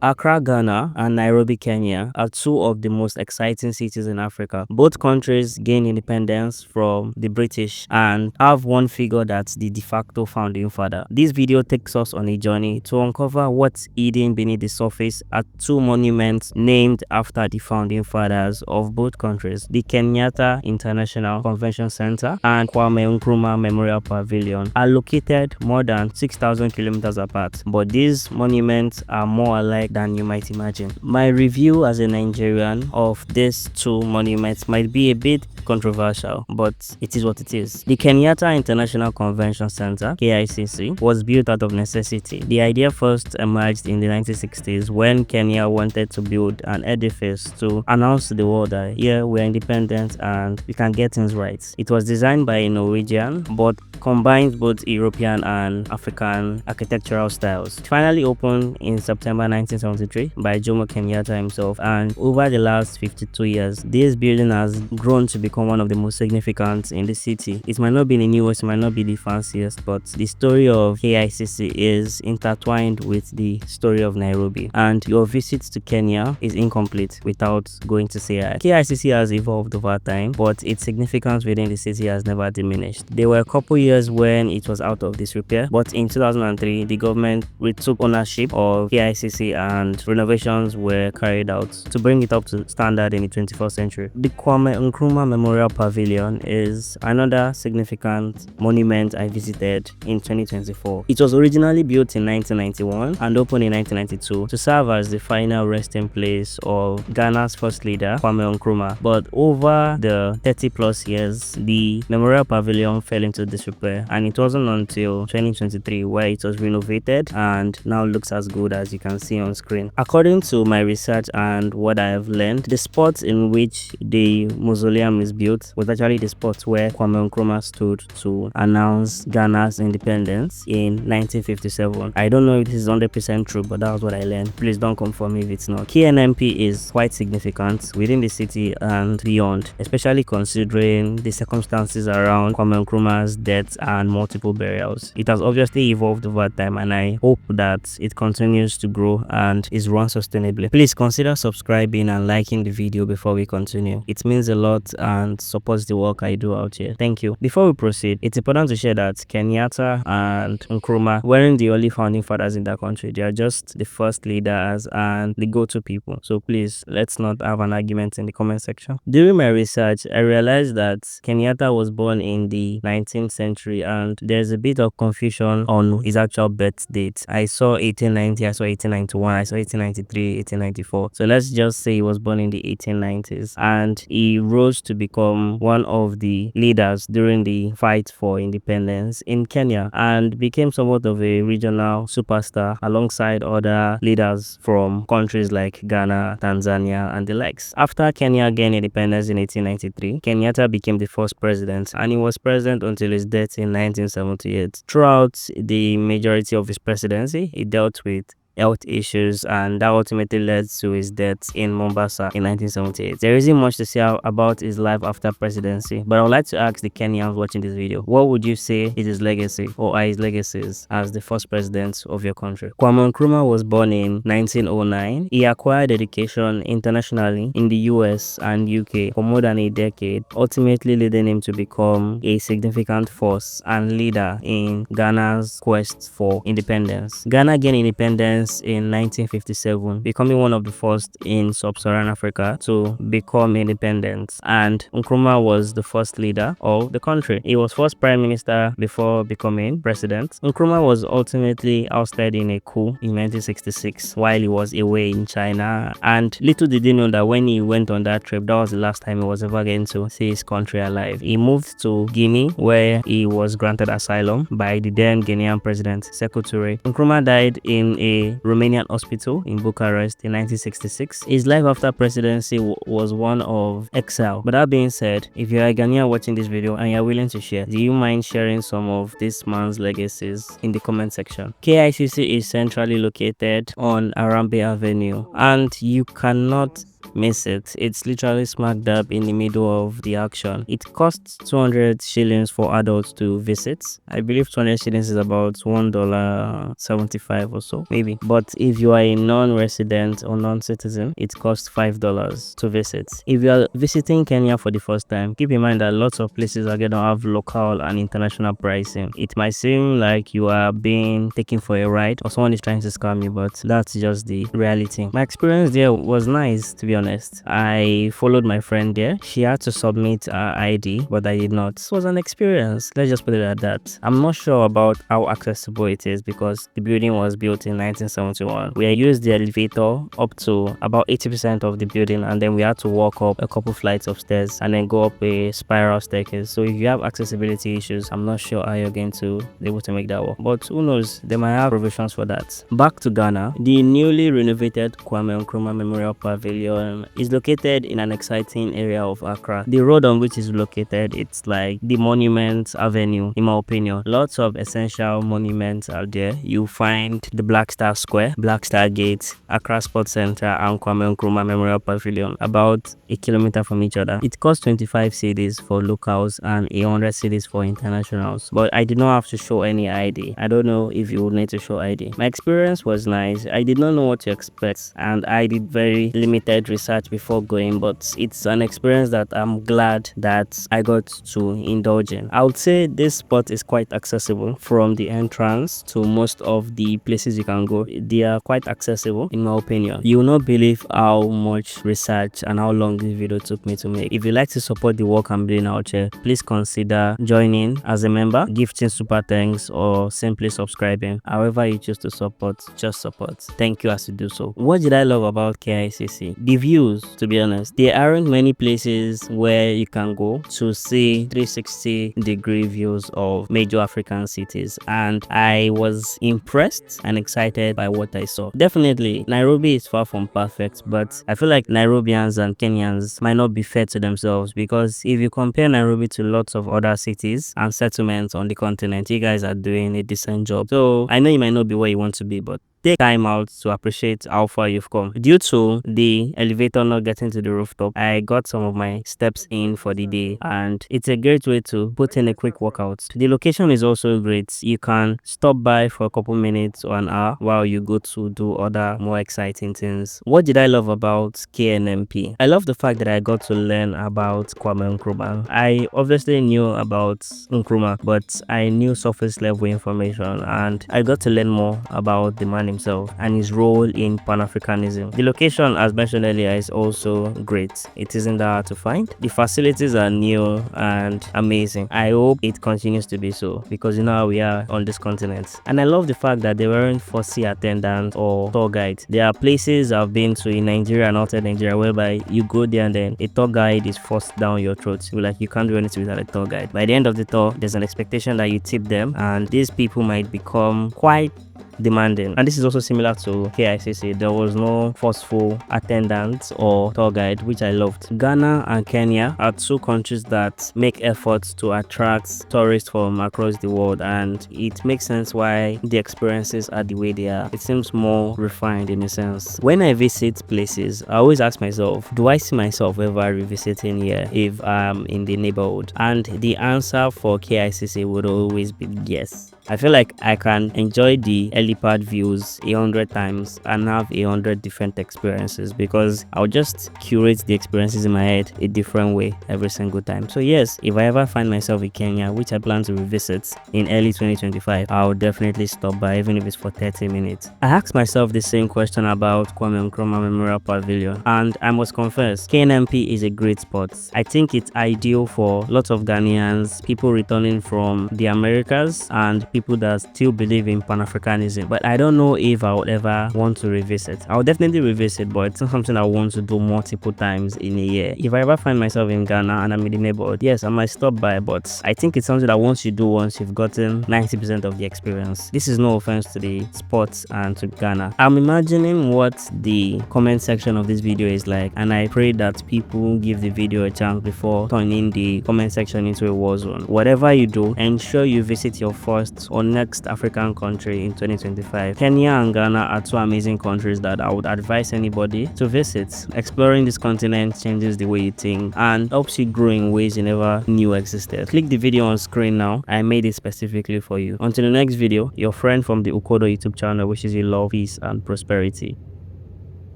Accra, Ghana, and Nairobi, Kenya are two of the most exciting cities in Africa. Both countries gained independence from the British and have one figure that's the de facto founding father. This video takes us on a journey to uncover what's hidden beneath the surface at two monuments named after the founding fathers of both countries: the Kenyatta International Convention Center and Kwame Nkrumah Memorial Pavilion are located more than 6,000 kilometers apart, but these monuments are more alike than you might imagine. My review as a Nigerian of these two monuments might be a bit controversial, but it is what it is. The Kenyatta International Convention Center, KICC, was built out of necessity. The idea first emerged in the 1960s when Kenya wanted to build an edifice to announce to the world that here we're independent and we can get things right. It was designed by a Norwegian but combines both European and African architectural styles. It finally opened in September 1973 by Jomo Kenyatta himself, and over the last 52 years, this building has grown to become one of the most significant in the city. It might not be the newest, it might not be the fanciest, but the story of KICC is intertwined with the story of Nairobi, and your visit to Kenya is incomplete without going to see it. KICC has evolved over time, but its significance within the city has never diminished. There were a couple years when it was out of disrepair, but in 2003, the government retook ownership of KICC and renovations were carried out to bring it up to standard in the 21st century. The Kwame Nkrumah Memorial Pavilion is another significant monument I visited in 2024. It was originally built in 1991 and opened in 1992 to serve as the final resting place of Ghana's first leader, Kwame Nkrumah. But over the 30 plus years, the Memorial Pavilion fell into disrepair, and it wasn't until 2023 where it was renovated and now looks as good as you can see on screen. According to my research and what I have learned, the spot in which the mausoleum is built was actually the spot where Kwame Nkrumah stood to announce Ghana's independence in 1957. I don't know if this is 100% true, but that was what I learned. Please don't come for me if it's not. KNMP is quite significant within the city and beyond, especially considering the circumstances around Kwame Nkrumah's death and multiple burials. It has obviously evolved over time, and I hope that it continues to grow and is run sustainably. Please consider subscribing and liking the video before we continue. It means a lot and supports the work I do out here. Thank you. Before we proceed, it's important to share that Kenyatta and Nkrumah weren't the only founding fathers in that country. They are just the first leaders and the go-to people. So please, let's not have an argument in the comment section. During my research, I realized that Kenyatta was born in the 19th century and there's a bit of confusion on his actual birth date. I saw 1890, I saw 1891, I saw 1893, 1894. So let's just say he was born in the 1890s, and he rose to become one of the leaders during the fight for independence in Kenya and became somewhat of a regional superstar alongside other leaders from countries like Ghana, Tanzania, and the likes. After Kenya gained independence in 1893, Kenyatta became the first president, and he was president until his death in 1978. Throughout the majority of his presidency, he dealt with health issues, and that ultimately led to his death in Mombasa in 1978. There isn't much to say about his life after presidency, but I would like to ask the Kenyans watching this video, what would you say is his legacy or are his legacies as the first president of your country? Kwame Nkrumah was born in 1909. He acquired education internationally in the US and UK for more than a decade, ultimately leading him to become a significant force and leader in Ghana's quest for independence. Ghana gained independence in 1957, becoming one of the first in sub-Saharan Africa to become independent, and Nkrumah was the first leader of the country. He was first prime minister before becoming president. Nkrumah was ultimately ousted in a coup in 1966 while he was away in China, and little did he know that when he went on that trip, that was the last time he was ever going to see his country alive. He moved to Guinea, where he was granted asylum by the then Guinean president, Sekou Touré. Nkrumah died in a Romanian hospital in Bucharest in 1966. His life after presidency was one of exile. But that being said, if you're a Ghanaian watching this video and you're willing to share, do you mind sharing some of this man's legacies in the comment section? KICC is centrally located on Arambe Avenue, and you cannot miss it. It's literally smack dab in the middle of the action. It costs 200 shillings for adults to visit. I believe 200 shillings is about $1.75 or so, maybe. But if you are a non-resident or non-citizen, it costs $5 to visit. If you are visiting Kenya for the first time, keep in mind that lots of places are going to have local and international pricing. It might seem like you are being taken for a ride or someone is trying to scam you, but that's just the reality. My experience there was nice, to be honest. I followed my friend there. She had to submit her ID, but I did not. It was an experience. Let's just put it at that. I'm not sure about how accessible it is because the building was built in 1971. We used the elevator up to about 80% of the building, and then we had to walk up a couple flights of stairs and then go up a spiral staircase. So if you have accessibility issues, I'm not sure how you're going to be able to make that work. But who knows? They might have provisions for that. Back to Ghana. The newly renovated Kwame Nkrumah Memorial Pavilion is located in an exciting area of Accra. The road on which is located, it's like the Monument Avenue, in my opinion. Lots of essential monuments are there. You find the Black Star Square, Black Star Gate, Accra Sports Center, and Kwame Nkrumah Memorial Pavilion, about a kilometer from each other. It costs 25 cedis for locals and 100 cedis for internationals, but I did not have to show any ID. I don't know if you would need to show ID. My experience was nice. I did not know what to expect, and I did very limited research before going, but it's an experience that I'm glad that I got to indulge in. I would say this spot is quite accessible from the entrance to most of the places you can go. They are quite accessible, in my opinion. You will not believe how much research and how long this video took me to make. If you like to support the work I'm doing out here, please consider joining as a member, gifting super thanks, or simply subscribing. However you choose to support, just support. Thank you as you do so. What did I love about KICC? The views, to be honest. There aren't many places where you can go to see 360-degree views of major African cities, and I was impressed and excited by what I saw. Definitely, Nairobi is far from perfect, but I feel like Nairobians and Kenyans might not be fair to themselves, because if you compare Nairobi to lots of other cities and settlements on the continent, you guys are doing a decent job. So I know you might not be where you want to be, but take time out to appreciate how far you've come. Due to the elevator not getting to the rooftop, I got some of my steps in for the day, and it's a great way to put in a quick workout. The location is also great. You can stop by for a couple minutes or an hour while you go to do other more exciting things. What did I love about KNMP? I love the fact that I got to learn about Kwame Nkrumah. I obviously knew about Nkrumah, but I knew surface level information, and I got to learn more about the man himself and his role in Pan-Africanism. The location, as mentioned earlier, is also great. It isn't that hard to find. The facilities are new and amazing. I hope it continues to be so, because you know how we are on this continent. And I love the fact that they weren't fussy attendants or tour guides. There are places I've been to in Nigeria and outside Nigeria whereby you go there and then a tour guide is forced down your throat. You're like, you can't do anything without a tour guide. By the end of the tour, there's an expectation that you tip them, and these people might become quite demanding. And this is also similar to KICC. There was no forceful attendant or tour guide, which I loved. Ghana and Kenya are two countries that make efforts to attract tourists from across the world, and it makes sense why the experiences are the way they are. It seems more refined in a sense. When I visit places, I always ask myself, do I see myself ever revisiting here if I'm in the neighborhood? And the answer for KICC would always be yes. I feel like I can enjoy the helipad views 100 times and have 100 different experiences, because I'll just curate the experiences in my head a different way every single time. So yes, if I ever find myself in Kenya, which I plan to revisit in early 2025, I'll definitely stop by, even if it's for 30 minutes. I asked myself the same question about Kwame Nkrumah Memorial Pavilion, and I must confess, KNMP is a great spot. I think it's ideal for lots of Ghanaians, people returning from the Americas, and people that still believe in Pan-Africanism. But I don't know if I would ever want to revisit. I'll definitely revisit, but it's not something I want to do multiple times in a year. If I ever find myself in Ghana and I'm in the neighborhood, yes, I might stop by, but I think it's something that once you do once, you've gotten 90% of the experience. This is no offense to the sports and to Ghana. I'm imagining what the comment section of this video is like, and I pray that people give the video a chance before turning the comment section into a war zone. Whatever you do, ensure you visit your first or next African country in 2025. Kenya and Ghana are two amazing countries that I would advise anybody to visit. Exploring this continent changes the way you think and helps you grow in ways you never knew existed. Click the video on screen now. I made it specifically for you. Until the next video, your friend from the Ukodo YouTube channel wishes you love, peace, and prosperity.